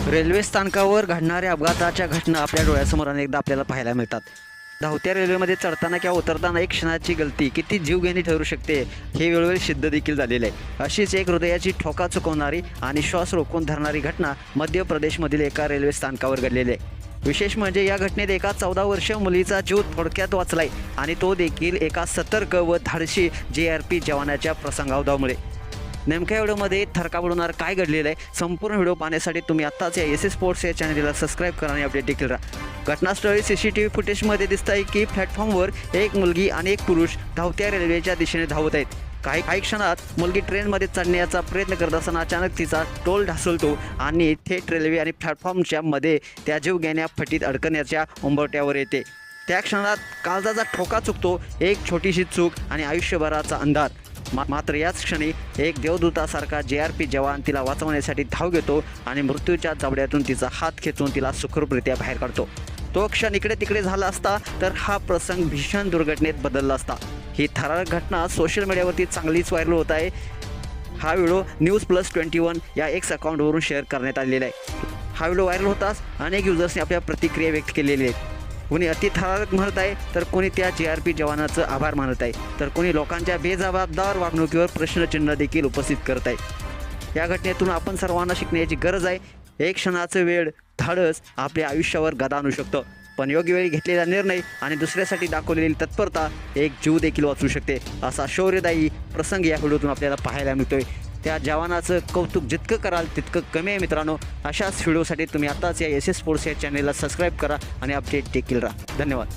Railway स्थानकावर घडणाऱ्या अपघाताच्या घटना आपल्या डोळ्यासमोर अनेकदा आपल्याला पाहायला मिळतात. धावत्या रेल्वेमध्ये चढताना किंवा उतरताना एक क्षणाची गलती किती जीवघेणी ठरू शकते हे वेळोवेळी सिद्ध देखील झालेले आहे. अशीच एक हृदयाची ठोका चुकवणारी आणि श्वास रोखून धरणारी घटना मध्य प्रदेशमधील एका रेल्वे स्थानकावर घडलेली आहे. विशेष म्हणजे या घटनेत एका 14 वर्षीय मुलीचा जीव थोडक्यात वाचलाय आणि तो देखील एका सतर्क व धाडसी JRP जवानाच्या प्रसंगावधानामुळे. नेमक्या व्हिडिओमध्ये थरका बुडवणार काय घडलेलं आहे संपूर्ण व्हिडिओ पाहण्यासाठी तुम्ही आत्ताच या SS स्पोर्ट्स या चॅनलला सबस्क्राईब करा आणि अपडेट देखील राहा. घटनास्थळी CCTV फुटेजमध्ये दिसत आहे की प्लॅटफॉर्मवर एक मुलगी आणि एक पुरुष धावत्या रेल्वेच्या दिशेने धावत आहेत. काही क्षणात मुलगी ट्रेनमध्ये चढण्याचा प्रयत्न करत असताना अचानक तिचा तोल ढासळतो आणि थेट रेल्वे आणि प्लॅटफॉर्मच्या मध्ये त्या जीवघेण्या फटीत अडकण्याच्या उंबरठ्यावर येते. त्या क्षणात काळजाचा ठोका चुकतो. एक छोटीशी चूक आणि आयुष्यभराचा अंधार. मात्र याच क्षणी एक देवदूतासारखा JRP जवान तिला वाचवण्यासाठी धाव घेतो आणि मृत्यूच्या जबड्यातून तिचा हात खेचून तिला सुखरूपरित्या बाहेर काढतो. तो क्षण इकडे तिकडे झाला असता तर हा प्रसंग भीषण दुर्घटनेत बदलला असता. ही थरारक घटना सोशल मीडियावरती चांगलीच व्हायरल होत आहे. हा व्हिडिओ News+21 या X अकाउंटवरून शेअर करण्यात आलेला आहे. हा व्हिडिओ व्हायरल होताच अनेक युजर्सने आपल्या प्रतिक्रिया व्यक्त केलेल्या आहेत. कोणी अतिथरारक म्हणत आहे तर कोणी त्या JRP जवानाचं आभार मानत आहे तर कोणी लोकांच्या बेजबाबदार वागणुकीवर प्रश्नचिन्ह देखील उपस्थित करत आहे. या घटनेतून आपण सर्वांना शिकण्याची गरज आहे. एक क्षणाचं वेळ धाडस आपल्या आयुष्यावर गदा आणू शकतं, पण योग्य वेळी घेतलेला निर्णय आणि दुसऱ्यासाठी दाखवलेली तत्परता एक जीव देखील वाचवू शकते. असा शौर्यदायी प्रसंग या व्हिडिओतून आपल्याला पाहायला मिळतोय. त्या जवानाचं कौतुक जितकं कराल तितकं कमी आहे मित्रांनो. अशाच व्हिडिओसाठी तुम्ही आताच या SS स्पोर्ट्स या चॅनलला सबस्क्राईब करा आणि अपडेट देखील राहा. धन्यवाद.